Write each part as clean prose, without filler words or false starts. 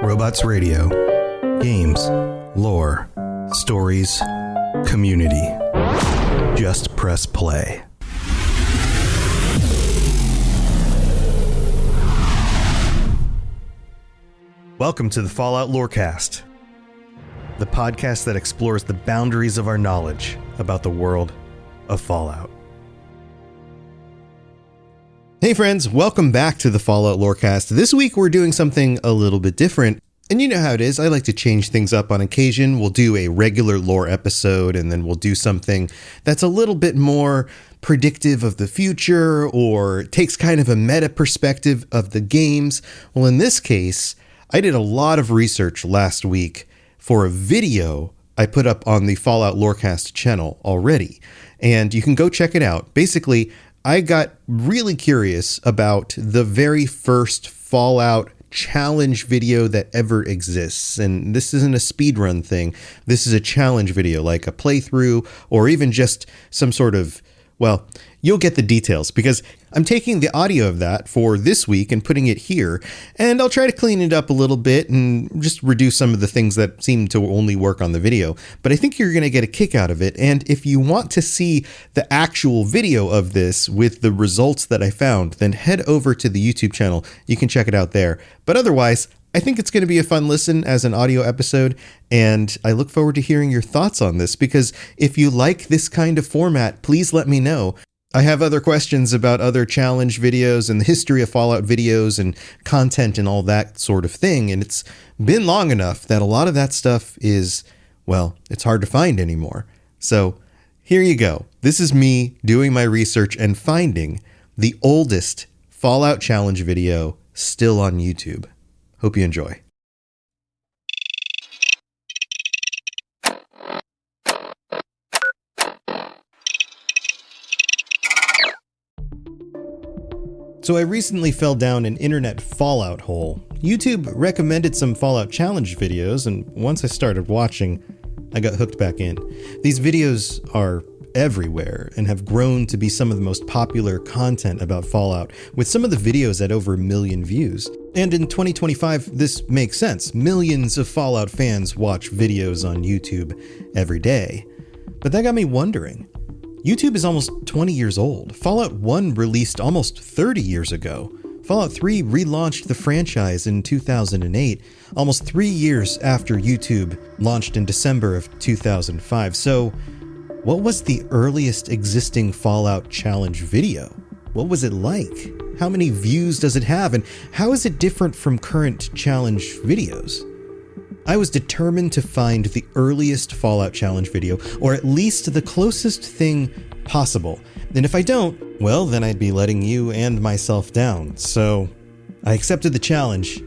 Robots Radio. Games, lore, stories, community. Just press play. Welcome to the Fallout Lorecast, the podcast that explores the boundaries of our knowledge about the world of Fallout. Hey friends, welcome back to the Fallout Lorecast. This week we're doing something a little bit different. And you know how it is, I like to change things up on occasion. We'll do a regular lore episode, and then we'll do something that's a little bit more predictive of the future, or takes kind of a meta perspective of the games. Well, in this case, I did a lot of research last week for a video I put up on the Fallout Lorecast channel already. And you can go check it out. Basically, I got really curious about the very first Fallout challenge video that ever exists. And this isn't a speedrun thing. This is a challenge video, like a playthrough or even just some sort of, well, you'll get the details because I'm taking the audio of that for this week and putting it here, and I'll try to clean it up a little bit and just reduce some of the things that seem to only work on the video. But I think you're going to get a kick out of it, and if you want to see the actual video of this with the results that I found, then head over to the YouTube channel. You can check it out there. But otherwise, I think it's going to be a fun listen as an audio episode, and I look forward to hearing your thoughts on this, because if you like this kind of format, please let me know. I have other questions about other challenge videos and the history of Fallout videos and content and all that sort of thing, and it's been long enough that a lot of that stuff is, well, it's hard to find anymore. So here you go. This is me doing my research and finding the oldest Fallout challenge video still on YouTube. Hope you enjoy. So I recently fell down an internet Fallout hole. YouTube recommended some Fallout challenge videos, and once I started watching, I got hooked back in. These videos are everywhere and have grown to be some of the most popular content about Fallout, with some of the videos at over 1 million views. And in 2025, this makes sense. Millions of Fallout fans watch videos on YouTube every day. But that got me wondering. YouTube is almost 20 years old. Fallout 1 released almost 30 years ago. Fallout 3 relaunched the franchise in 2008, almost 3 years after YouTube launched in December of 2005. So, what was the earliest existing Fallout challenge video? What was it like? How many views does it have? And how is it different from current challenge videos? I was determined to find the earliest Fallout challenge video, or at least the closest thing possible. And if I don't, well, then I'd be letting you and myself down. So I accepted the challenge,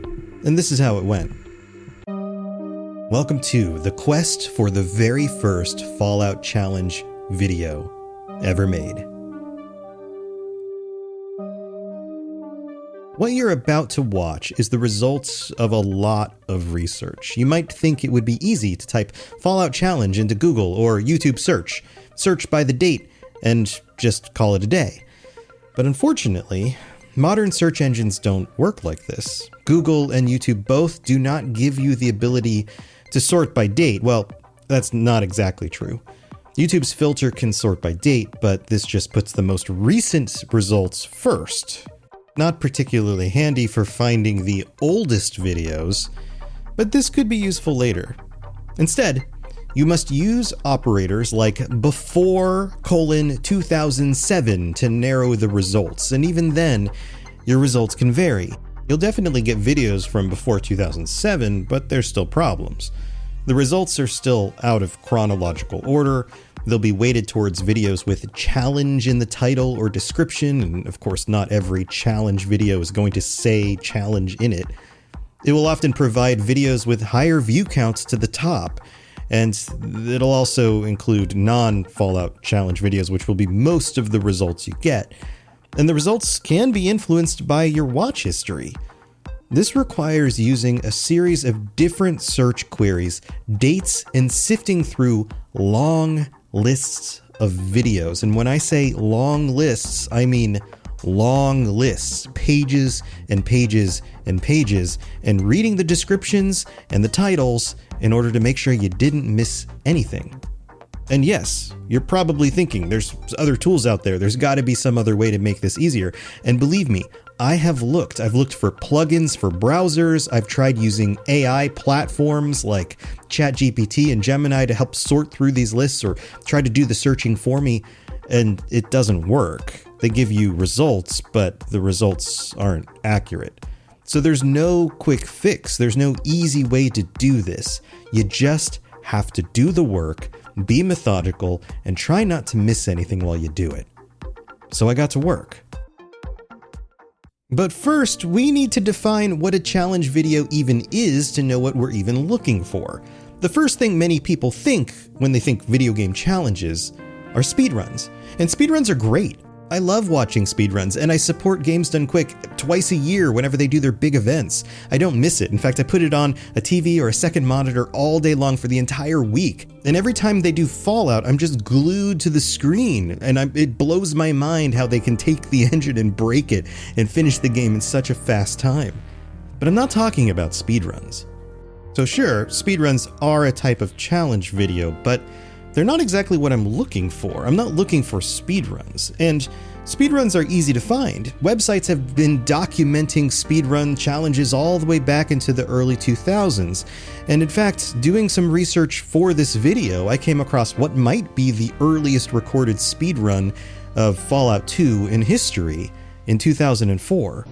and this is how it went. Welcome to the quest for the very first Fallout challenge video ever made. What you're about to watch is the results of a lot of research. You might think it would be easy to type Fallout Challenge into Google or YouTube search by the date, and just call it a day. But unfortunately, modern search engines don't work like this. Google and YouTube both do not give you the ability to sort by date. Well, that's not exactly true. YouTube's filter can sort by date, but this just puts the most recent results first. Not particularly handy for finding the oldest videos, but this could be useful later. Instead, you must use operators like before:2007 to narrow the results, and even then, your results can vary. You'll definitely get videos from before 2007, but there's still problems. The results are still out of chronological order. They'll be weighted towards videos with challenge in the title or description, and of course not every challenge video is going to say challenge in it. It will often provide videos with higher view counts to the top, and it'll also include non-Fallout challenge videos, which will be most of the results you get. And the results can be influenced by your watch history. This requires using a series of different search queries, dates, and sifting through long lists of videos. And when I say long lists, I mean long lists, pages and pages and pages, and reading the descriptions and the titles in order to make sure you didn't miss anything. And yes, you're probably thinking there's other tools out there. There's got to be some other way to make this easier. And believe me, I've looked for plugins for browsers. I've tried using AI platforms like ChatGPT and Gemini to help sort through these lists or try to do the searching for me, and it doesn't work. They give you results, but the results aren't accurate. So there's no quick fix. There's no easy way to do this. You just have to do the work, be methodical, and try not to miss anything while you do it. So I got to work. But first, we need to define what a challenge video even is to know what we're even looking for. The first thing many people think when they think video game challenges are speedruns. And speedruns are great. I love watching speedruns, and I support Games Done Quick twice a year whenever they do their big events. I don't miss it. In fact, I put it on a TV or a second monitor all day long for the entire week. And every time they do Fallout, I'm just glued to the screen, and it blows my mind how they can take the engine and break it and finish the game in such a fast time. But I'm not talking about speedruns. So sure, speedruns are a type of challenge video, but they're not exactly what I'm looking for. I'm not looking for speedruns. And speedruns are easy to find. Websites have been documenting speedrun challenges all the way back into the early 2000s. And in fact, doing some research for this video, I came across what might be the earliest recorded speedrun of Fallout 2 in history in 2004.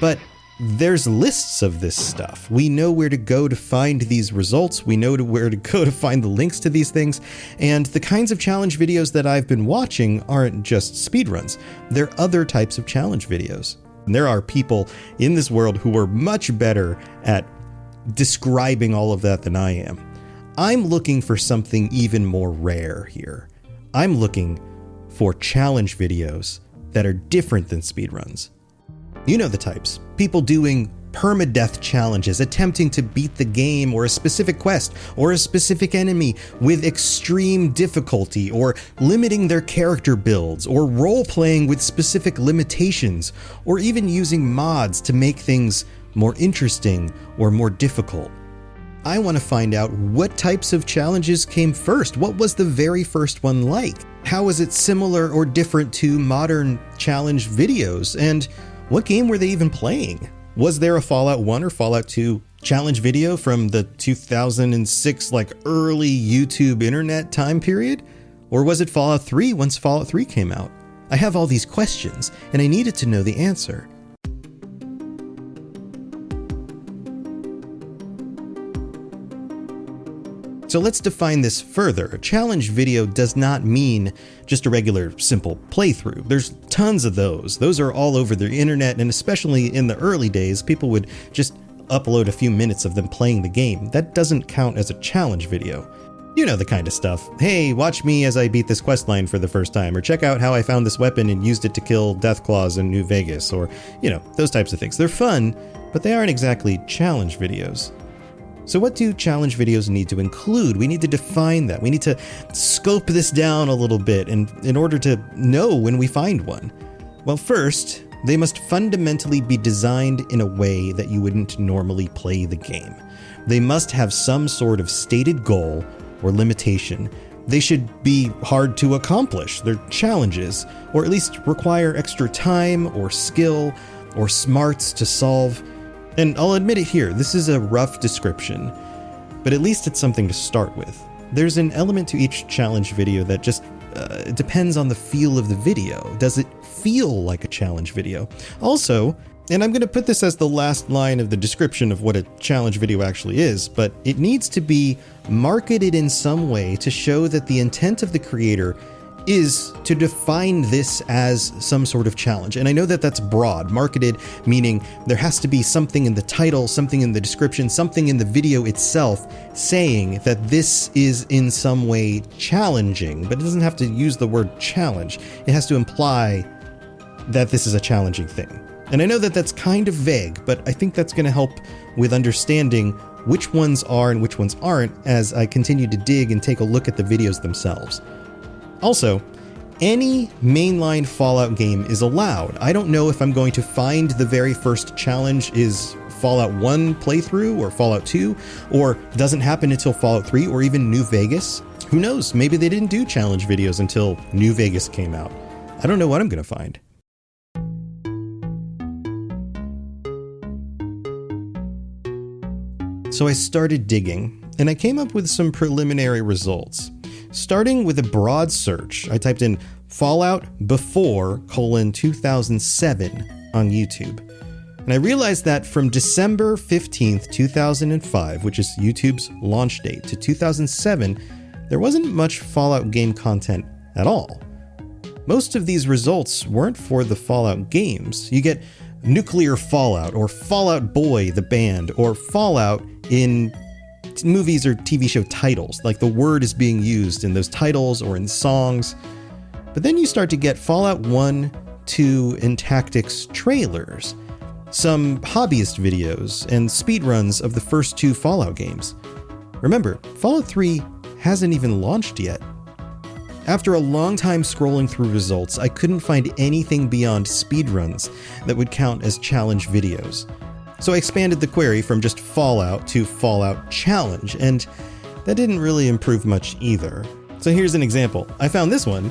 But there's lists of this stuff. We know where to go to find these results. We know where to go to find the links to these things. And the kinds of challenge videos that I've been watching aren't just speedruns. They're other types of challenge videos. And there are people in this world who are much better at describing all of that than I am. I'm looking for something even more rare here. I'm looking for challenge videos that are different than speedruns. You know the types. People doing permadeath challenges, attempting to beat the game or a specific quest or a specific enemy with extreme difficulty, or limiting their character builds, or role-playing with specific limitations, or even using mods to make things more interesting or more difficult. I want to find out what types of challenges came first. What was the very first one like? How was it similar or different to modern challenge videos? And what game were they even playing? Was there a Fallout 1 or Fallout 2 challenge video from the 2006 early YouTube internet time period? Or was it Fallout 3 once Fallout 3 came out? I have all these questions, and I needed to know the answer. So let's define this further. A challenge video does not mean just a regular simple playthrough. There's tons of those. Those are all over the internet, and especially in the early days, people would just upload a few minutes of them playing the game. That doesn't count as a challenge video. You know the kind of stuff. Hey, watch me as I beat this questline for the first time, or check out how I found this weapon and used it to kill Deathclaws in New Vegas, or, those types of things. They're fun, but they aren't exactly challenge videos. So what do challenge videos need to include? We need to define that. We need to scope this down a little bit in order to know when we find one. Well, first, they must fundamentally be designed in a way that you wouldn't normally play the game. They must have some sort of stated goal or limitation. They should be hard to accomplish. They're challenges, or at least require extra time or skill or smarts to solve. And I'll admit it here, this is a rough description, but at least it's something to start with. There's an element to each challenge video that just depends on the feel of the video. Does it feel like a challenge video? Also, and I'm going to put this as the last line of the description of what a challenge video actually is, but it needs to be marketed in some way to show that the intent of the creator is to define this as some sort of challenge. And I know that that's broad. Marketed meaning there has to be something in the title, something in the description, something in the video itself saying that this is in some way challenging, but it doesn't have to use the word challenge. It has to imply that this is a challenging thing. And I know that that's kind of vague, but I think that's going to help with understanding which ones are and which ones aren't as I continue to dig and take a look at the videos themselves. Also, any mainline Fallout game is allowed. I don't know if I'm going to find the very first challenge is Fallout 1 playthrough or Fallout 2, or doesn't happen until Fallout 3 or even New Vegas. Who knows? Maybe they didn't do challenge videos until New Vegas came out. I don't know what I'm going to find. So I started digging, and I came up with some preliminary results. Starting with a broad search, I typed in Fallout before : 2007 on YouTube. And I realized that from December 15th, 2005, which is YouTube's launch date, to 2007, there wasn't much Fallout game content at all. Most of these results weren't for the Fallout games. You get Nuclear Fallout, or Fallout Boy, the band, or Fallout in movies or TV show titles, like the word is being used in those titles or in songs. But then you start to get Fallout 1, 2, and Tactics trailers, some hobbyist videos, and speedruns of the first 2 Fallout games. Remember, Fallout 3 hasn't even launched yet. After a long time scrolling through results, I couldn't find anything beyond speedruns that would count as challenge videos. So I expanded the query from just Fallout to Fallout Challenge, and that didn't really improve much either. So here's an example. I found this one,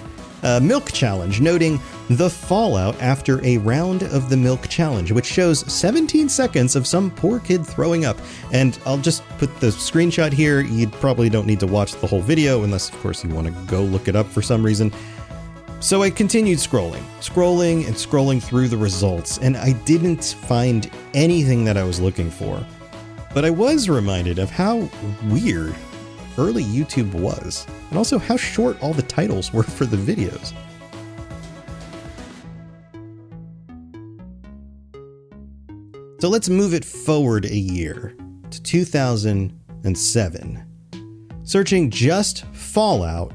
Milk Challenge, noting the fallout after a round of the Milk Challenge, which shows 17 seconds of some poor kid throwing up. And I'll just put the screenshot here. You probably don't need to watch the whole video unless, of course, you want to go look it up for some reason. So I continued scrolling through the results, and I didn't find anything that I was looking for. But I was reminded of how weird early YouTube was, and also how short all the titles were for the videos. So let's move it forward a year to 2007. Searching just Fallout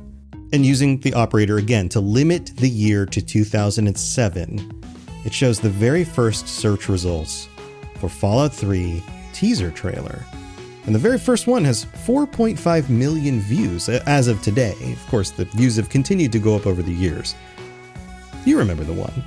and using the operator again to limit the year to 2007, it shows the very first search results for Fallout 3 teaser trailer. And the very first one has 4.5 million views as of today. Of course, the views have continued to go up over the years. You remember the one.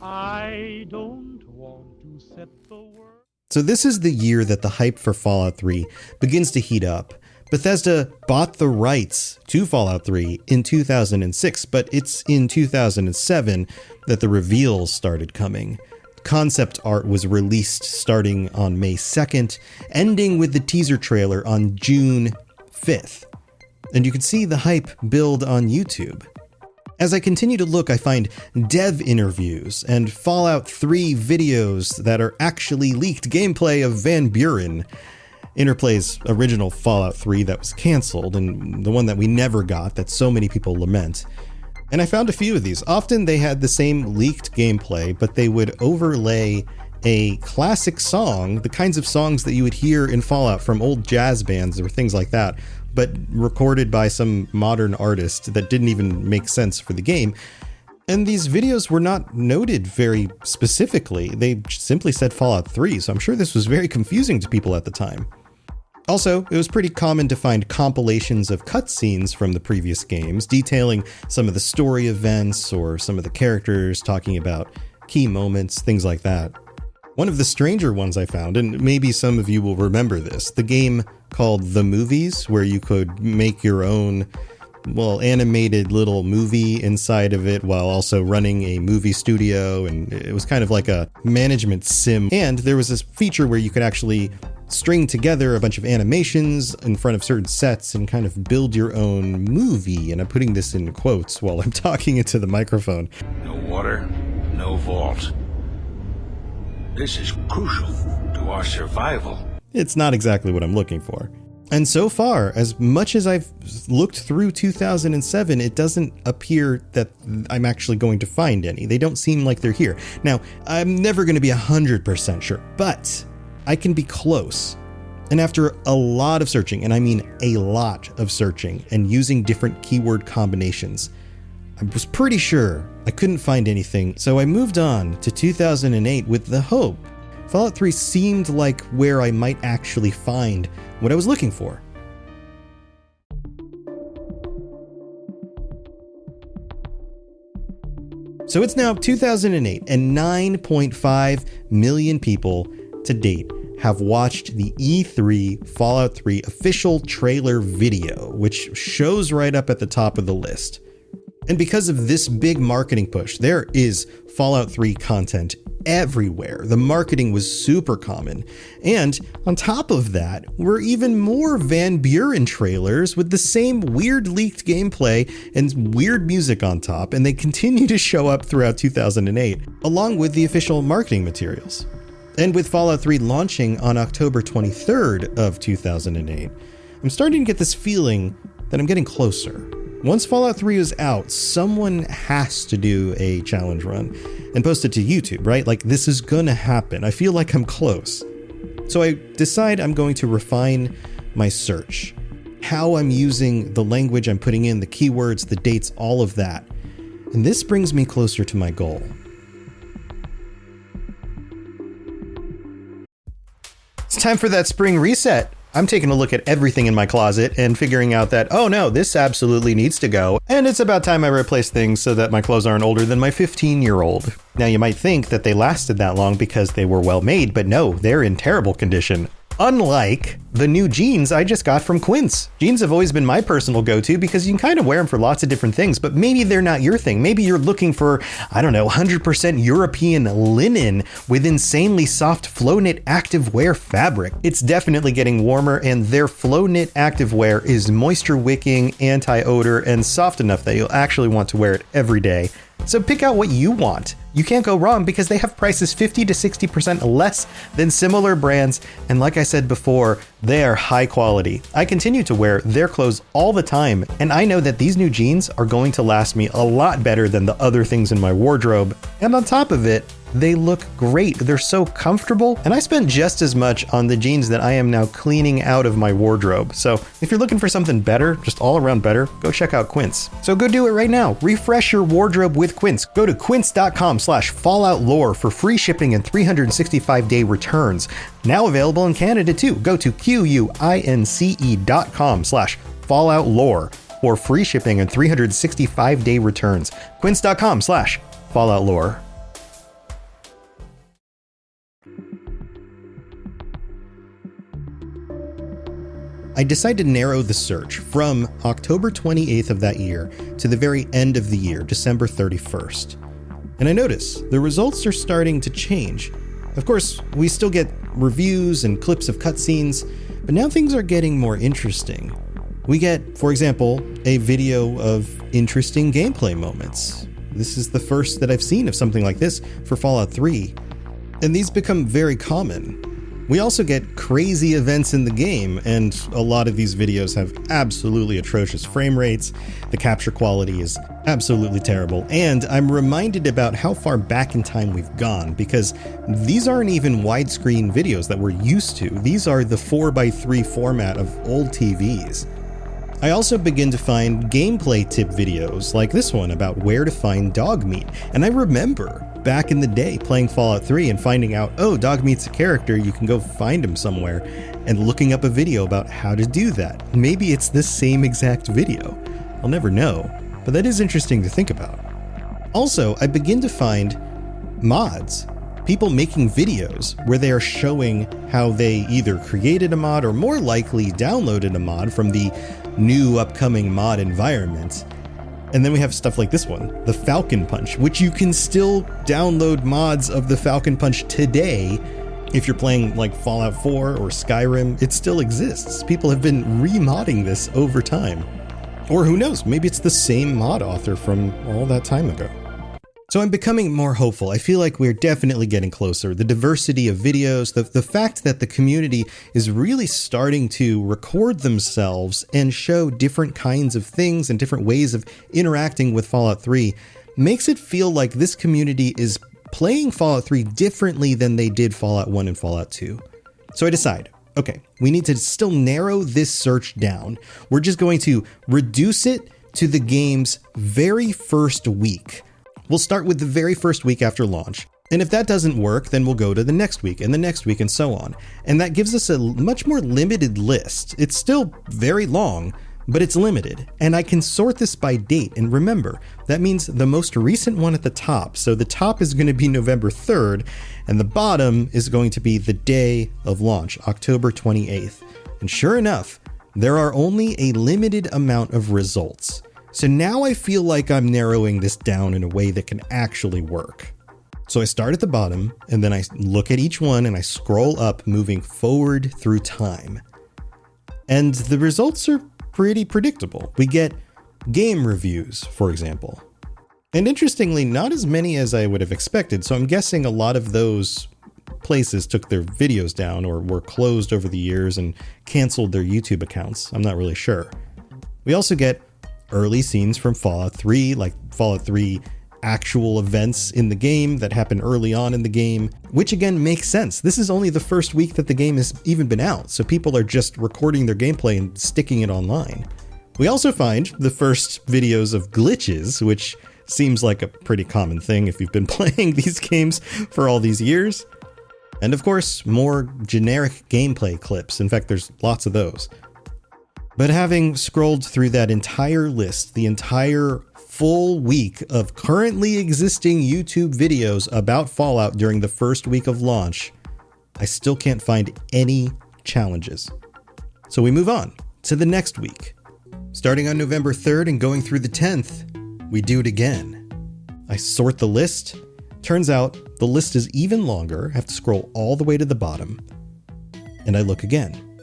I don't want to set the world. So this is the year that the hype for Fallout 3 begins to heat up. Bethesda bought the rights to Fallout 3 in 2006, but it's in 2007 that the reveals started coming. Concept art was released starting on May 2nd, ending with the teaser trailer on June 5th. And you can see the hype build on YouTube. As I continue to look, I find dev interviews and Fallout 3 videos that are actually leaked gameplay of Van Buren, Interplay's original Fallout 3 that was canceled, and the one that we never got that so many people lament. And I found a few of these. Often they had the same leaked gameplay, but they would overlay a classic song, the kinds of songs that you would hear in Fallout from old jazz bands or things like that, but recorded by some modern artist that didn't even make sense for the game. And these videos were not noted very specifically. They simply said Fallout 3, so I'm sure this was very confusing to people at the time. Also, it was pretty common to find compilations of cutscenes from the previous games, detailing some of the story events or some of the characters, talking about key moments, things like that. One of the stranger ones I found, and maybe some of you will remember this, the game called The Movies, where you could make your own, animated little movie inside of it while also running a movie studio, and it was kind of like a management sim. And there was this feature where you could actually string together a bunch of animations in front of certain sets and kind of build your own movie. And I'm putting this in quotes while I'm talking into the microphone. No water, no vault. This is crucial to our survival. It's not exactly what I'm looking for. And so far, as much as I've looked through 2007, it doesn't appear that I'm actually going to find any. They don't seem like they're here. Now, I'm never going to be 100% sure, but I can be close. And after a lot of searching, and I mean a lot of searching, and using different keyword combinations, I was pretty sure I couldn't find anything, so I moved on to 2008 with the hope Fallout 3 seemed like where I might actually find what I was looking for. So it's now 2008, and 9.5 million people to date have watched the E3 Fallout 3 official trailer video, which shows right up at the top of the list. And because of this big marketing push, there is Fallout 3 content everywhere. The marketing was super common. And on top of that, were even more Van Buren trailers with the same weird leaked gameplay and weird music on top, and they continue to show up throughout 2008, along with the official marketing materials. And with Fallout 3 launching on October 23rd of 2008, I'm starting to get this feeling that I'm getting closer. Once Fallout 3 is out, someone has to do a challenge run and post it to YouTube, right? Like, this is gonna happen. I feel like I'm close. So I decide I'm going to refine my search, how I'm using the language I'm putting in, the keywords, the dates, all of that. And this brings me closer to my goal. It's time for that spring reset. I'm taking a look at everything in my closet and figuring out that, oh no, this absolutely needs to go. And it's about time I replace things so that my clothes aren't older than my 15-year-old. Now you might think that they lasted that long because they were well made, but no, they're in terrible condition. Unlike the new jeans I just got from Quince. Jeans have always been my personal go-to because you can kind of wear them for lots of different things, but maybe they're not your thing. Maybe you're looking for, 100% European linen with insanely soft flow knit activewear fabric. It's definitely getting warmer, and their flow knit activewear is moisture wicking, anti-odor, and soft enough that you'll actually want to wear it every day. So pick out what you want. You can't go wrong because they have prices 50 to 60% less than similar brands. And like I said before, they are high quality. I continue to wear their clothes all the time, and I know that these new jeans are going to last me a lot better than the other things in my wardrobe. And on top of it, they look great. They're so comfortable, and I spent just as much on the jeans that I am now cleaning out of my wardrobe. So if you're looking for something better, just all around better, go check out Quince. So go do it right now. Refresh your wardrobe with Quince. Go to quince.com/falloutlore for free shipping and 365-day returns. Now available in Canada too. Go to quince.com/falloutlore for free shipping and 365-day returns. Quince.com/falloutlore. I decided to narrow the search from October 28th of that year to the very end of the year, December 31st. And I notice the results are starting to change. Of course, we still get reviews and clips of cutscenes, but now things are getting more interesting. We get, for example, a video of interesting gameplay moments. This is the first that I've seen of something like this for Fallout 3, and these become very common. We also get crazy events in the game, and a lot of these videos have absolutely atrocious frame rates. The capture quality is absolutely terrible, and I'm reminded about how far back in time we've gone, because these aren't even widescreen videos that we're used to. These are the 4:3 format of old TVs. I also begin to find gameplay tip videos like this one about where to find dog meat, and I remember back in the day playing Fallout 3 and finding out, oh, dog meat's a character, you can go find him somewhere, and looking up a video about how to do that. Maybe it's the same exact video. I'll never know, but that is interesting to think about. Also, I begin to find mods. People making videos where they are showing how they either created a mod or more likely downloaded a mod from the new upcoming mod environment. And then we have stuff like this one, the Falcon Punch, which you can still download mods of the Falcon Punch today. If you're playing like Fallout 4 or Skyrim, it still exists. People have been remodding this over time. Or who knows, maybe it's the same mod author from all that time ago. So I'm becoming more hopeful. I feel like we're definitely getting closer. The diversity of videos, the fact that the community is really starting to record themselves and show different kinds of things and different ways of interacting with Fallout 3 makes it feel like this community is playing Fallout 3 differently than they did Fallout 1 and Fallout 2. So I decide, okay, we need to still narrow this search down. We're just going to reduce it to the game's very first week. We'll start with the very first week after launch. And if that doesn't work, then we'll go to the next week and the next week and so on. And that gives us a much more limited list. It's still very long, but it's limited. And I can sort this by date. And remember, that means the most recent one at the top. So the top is going to be November 3rd, and the bottom is going to be the day of launch, October 28th. And sure enough, there are only a limited amount of results. So now I feel like I'm narrowing this down in a way that can actually work. So I start at the bottom, and then I look at each one and I scroll up, moving forward through time. And the results are pretty predictable. We get game reviews, for example. And interestingly, not as many as I would have expected, so I'm guessing a lot of those places took their videos down or were closed over the years and canceled their YouTube accounts. I'm not really sure. We also get early scenes from Fallout 3, like Fallout 3 actual events in the game that happen early on in the game, which again makes sense. This is only the first week that the game has even been out, so people are just recording their gameplay and sticking it online. We also find the first videos of glitches, which seems like a pretty common thing if you've been playing these games for all these years. And of course, more generic gameplay clips. In fact, there's lots of those. But having scrolled through that entire list, the entire full week of currently existing YouTube videos about Fallout during the first week of launch, I still can't find any challenges. So we move on to the next week. Starting on November 3rd and going through the 10th, we do it again. I sort the list. Turns out the list is even longer. I have to scroll all the way to the bottom. And I look again.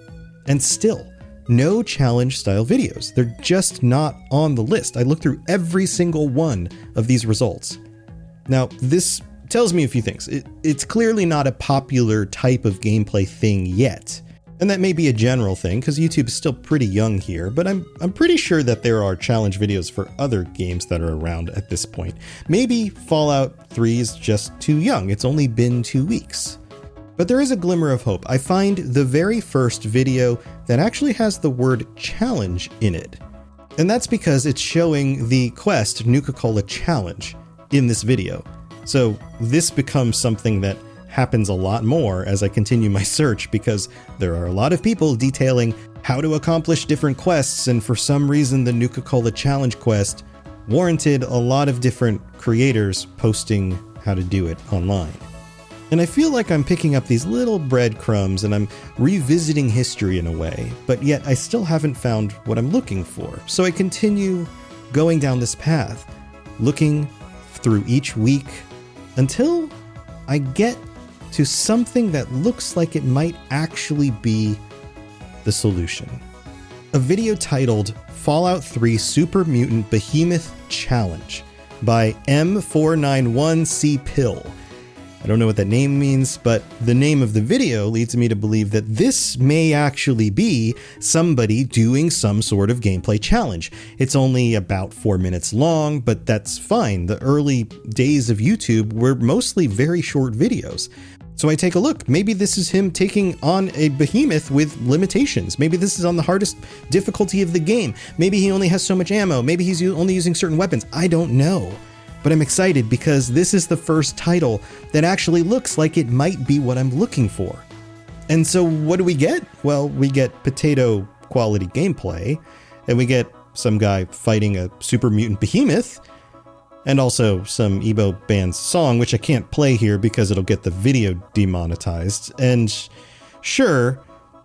And still, no challenge style videos. They're just not on the list. I looked through every single one of these results. Now, this tells me a few things. It's clearly not a popular type of gameplay thing yet. And that may be a general thing because YouTube is still pretty young here, but I'm pretty sure that there are challenge videos for other games that are around at this point. Maybe Fallout 3 is just too young. It's only been 2 weeks. But there is a glimmer of hope. I find the very first video that actually has the word challenge in it. And that's because it's showing the quest Nuka-Cola Challenge in this video. So this becomes something that happens a lot more as I continue my search because there are a lot of people detailing how to accomplish different quests, and for some reason the Nuka-Cola Challenge quest warranted a lot of different creators posting how to do it online. And I feel like I'm picking up these little breadcrumbs and I'm revisiting history in a way, but yet I still haven't found what I'm looking for. So I continue going down this path, looking through each week until I get to something that looks like it might actually be the solution. A video titled Fallout 3 Super Mutant Behemoth Challenge by M491CPill. I don't know what that name means, but the name of the video leads me to believe that this may actually be somebody doing some sort of gameplay challenge. It's only about 4 minutes long, but that's fine. The early days of YouTube were mostly very short videos. So I take a look. Maybe this is him taking on a behemoth with limitations. Maybe this is on the hardest difficulty of the game. Maybe he only has so much ammo. Maybe he's only using certain weapons. I don't know. But I'm excited because this is the first title that actually looks like it might be what I'm looking for. And so what do we get? Well, we get potato quality gameplay, and we get some guy fighting a super mutant behemoth, and also some emo band's song, which I can't play here because it'll get the video demonetized. And sure,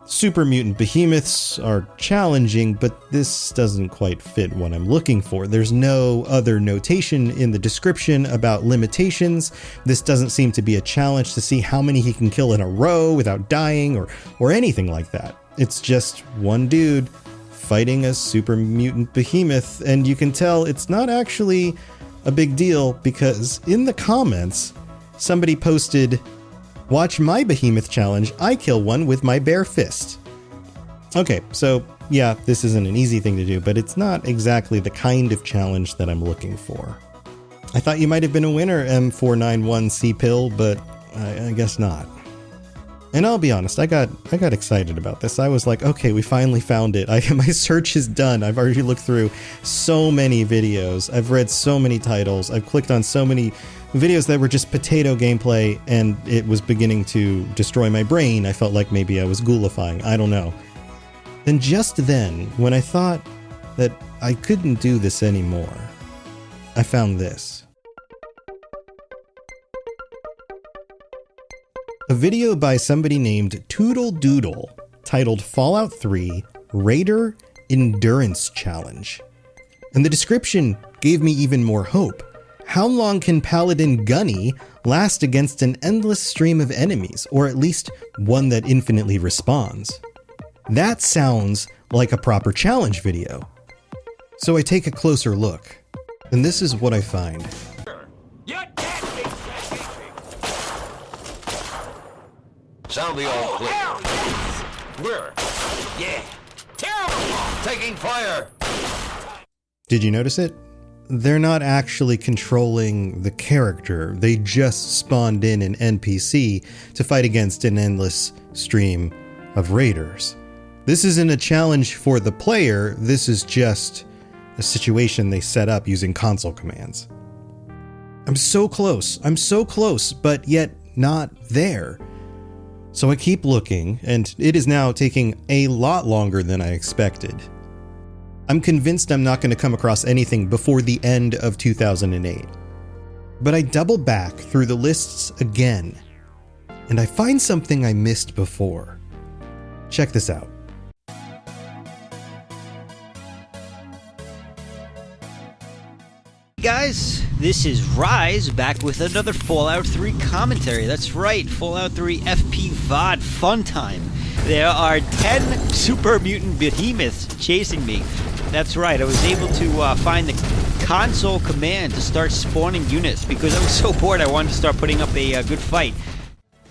super mutant behemoths are challenging, but this doesn't quite fit what I'm looking for. There's no other notation in the description about limitations. This doesn't seem to be a challenge to see how many he can kill in a row without dying or anything like that. It's just one dude fighting a super mutant behemoth, and you can tell it's not actually a big deal because in the comments, somebody posted, "Watch my behemoth challenge, I kill one with my bare fist." Okay, so yeah, this isn't an easy thing to do, but it's not exactly the kind of challenge that I'm looking for. I thought you might have been a winner, M491CPill, but I guess not. And I'll be honest, I got excited about this. I was like, okay, we finally found it. My search is done. I've already looked through so many videos. I've read so many titles. I've clicked on so many videos that were just potato gameplay, and it was beginning to destroy my brain. I felt like maybe I was ghoulifying. I don't know. Then just then, when I thought that I couldn't do this anymore, I found this. A video by somebody named Toodle Doodle titled Fallout 3 Raider Endurance Challenge. And the description gave me even more hope. How long can Paladin Gunny last against an endless stream of enemies, or at least one that infinitely respawns? That sounds like a proper challenge video. So I take a closer look, and this is what I find. Sound the all clear. Where? Yeah. Terrible. Taking fire. Did you notice it? They're not actually controlling the character. They just spawned in an NPC to fight against an endless stream of raiders. This isn't a challenge for the player. This is just a situation they set up using console commands. I'm so close, but yet not there. So I keep looking, and it is now taking a lot longer than I expected. I'm convinced I'm not going to come across anything before the end of 2008. But I double back through the lists again, and I find something I missed before. Check this out. Guys, this is Rise back with another Fallout 3 commentary. That's right, Fallout 3 FP VOD fun time. There are 10 super mutant behemoths chasing me. That's right, I was able to find the console command to start spawning units because I was so bored I wanted to start putting up a good fight.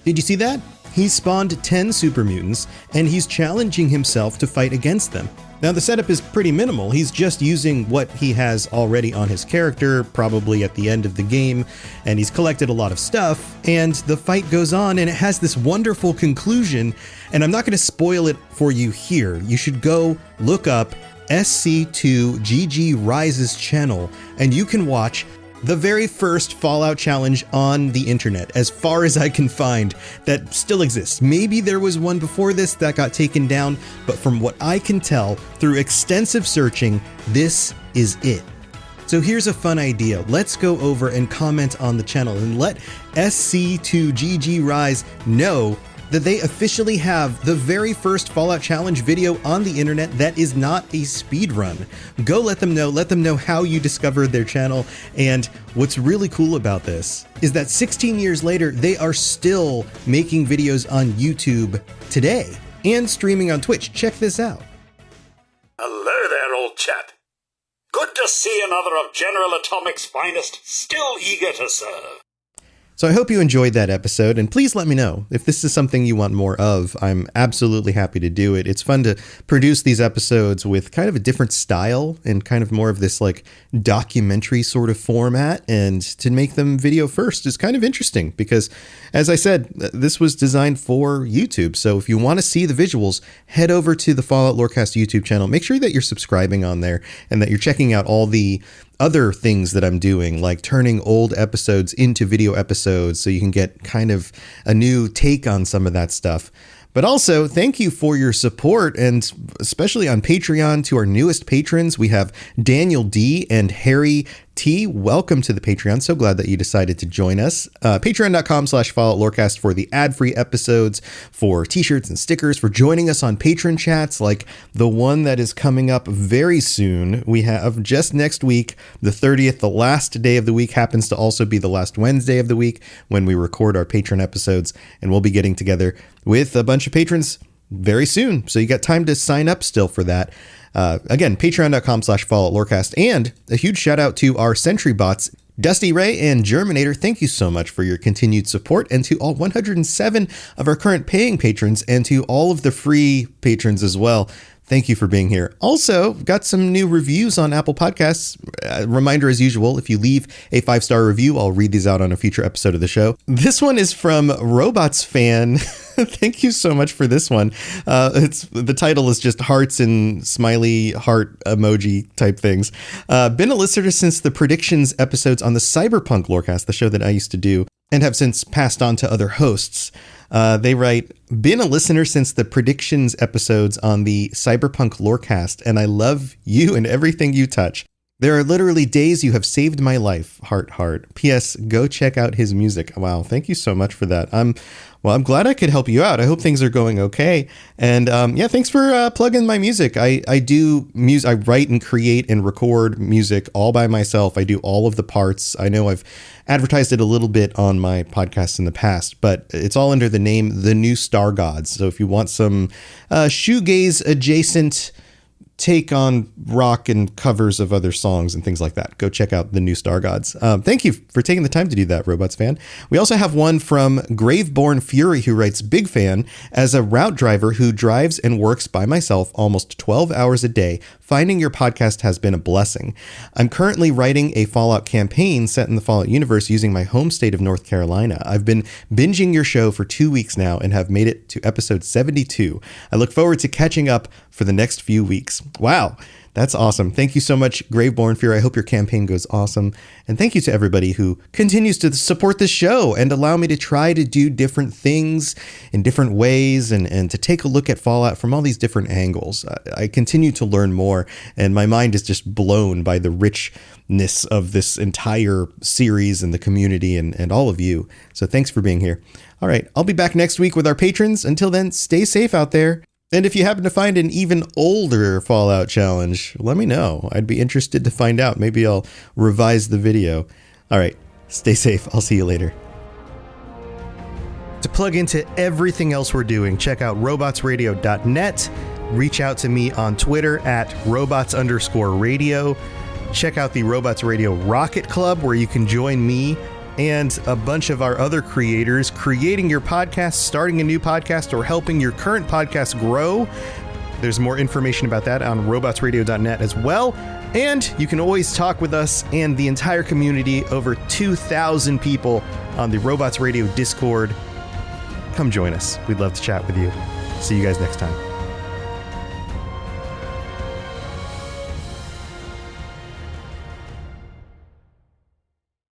Did you see that? He spawned 10 super mutants, and he's challenging himself to fight against them. Now, the setup is pretty minimal. He's just using what he has already on his character, probably at the end of the game, and he's collected a lot of stuff, and the fight goes on, and it has this wonderful conclusion, and I'm not going to spoil it for you here. You should go look up SC2GG Rise's channel, and you can watch the very first Fallout challenge on the internet, as far as I can find, that still exists. Maybe there was one before this that got taken down, but from what I can tell through extensive searching, this is it. So here's a fun idea. Let's go over and comment on the channel and let SC2GG Rise know that they officially have the very first Fallout Challenge video on the internet that is not a speedrun. Go let them know how you discovered their channel, and what's really cool about this is that 16 years later, they are still making videos on YouTube today and streaming on Twitch. Check this out. Hello there, old chap. Good to see another of General Atomic's finest, still eager to serve. So I hope you enjoyed that episode, and please let me know if this is something you want more of. I'm absolutely happy to do it. It's fun to produce these episodes with kind of a different style and kind of more of this like documentary sort of format, and to make them video first is kind of interesting because, as I said, this was designed for YouTube. So if you want to see the visuals, head over to the Fallout Lorecast YouTube channel. Make sure that you're subscribing on there and that you're checking out all the other things that I'm doing, like turning old episodes into video episodes so you can get kind of a new take on some of that stuff. But also, thank you for your support, and especially on Patreon to our newest patrons. We have Daniel D. and Harry T. Welcome to the Patreon. So glad that you decided to join us. Patreon.com/Fallout Lorecast for the ad-free episodes, for t-shirts and stickers, for joining us on patron chats like the one that is coming up very soon. We have just next week, the 30th, the last day of the week, happens to also be the last Wednesday of the week when we record our patron episodes, and we'll be getting together with a bunch of patrons very soon. So you got time to sign up still for that. Again, patreon.com/Fallout Lorecast, and a huge shout out to our Sentry bots, Dusty Ray and Germinator. Thank you so much for your continued support, and to all 107 of our current paying patrons, and to all of the free patrons as well. Thank you for being here. Also, got some new reviews on Apple Podcasts. Reminder as usual, if you leave a 5-star review, I'll read these out on a future episode of the show. This one is from Robots Fan Thank you so much for this one. It's the title is just hearts and smiley heart emoji type things. Been a listener since the predictions episodes on the Cyberpunk Lorecast, the show that I used to do, and have since passed on to other hosts. They write, been a listener since the predictions episodes on the Cyberpunk Lorecast, and I love you and everything you touch. There are literally days you have saved my life. Heart. P.S. Go check out his music. Wow. Thank you so much for that. I'm glad I could help you out. I hope things are going okay. And thanks for plugging my music. I do music. I write and create and record music all by myself. I do all of the parts. I know I've advertised it a little bit on my podcasts in the past, but it's all under the name The New Star Gods. So if you want some shoegaze adjacent take on rock and covers of other songs and things like that, go check out The New Star Gods. Thank you for taking the time to do that, Robots fan. We also have one from Graveborn Fury, who writes, big fan. As a route driver who drives and works by myself almost 12 hours a day, finding your podcast has been a blessing. I'm currently writing a Fallout campaign set in the Fallout universe using my home state of North Carolina. I've been binging your show for 2 weeks now and have made it to episode 72. I look forward to catching up for the next few weeks. Wow, that's awesome. Thank you so much, Graveborn Fear. I hope your campaign goes awesome. And thank you to everybody who continues to support this show and allow me to try to do different things in different ways and to take a look at Fallout from all these different angles. I continue to learn more, and my mind is just blown by the richness of this entire series and the community and all of you. So thanks for being here. All right, I'll be back next week with our patrons. Until then, stay safe out there. And if you happen to find an even older Fallout challenge, let me know. I'd be interested to find out. Maybe I'll revise the video. All right, stay safe. I'll see you later. To plug into everything else we're doing, check out robotsradio.net. Reach out to me on Twitter at robots_radio. Check out the Robots Radio Rocket Club, where you can join me and a bunch of our other creators creating your podcast, starting a new podcast, or helping your current podcast grow. There's more information about that on robotsradio.net as well. And you can always talk with us and the entire community, over 2,000 people on the Robots Radio Discord. Come join us. We'd love to chat with you. See you guys next time.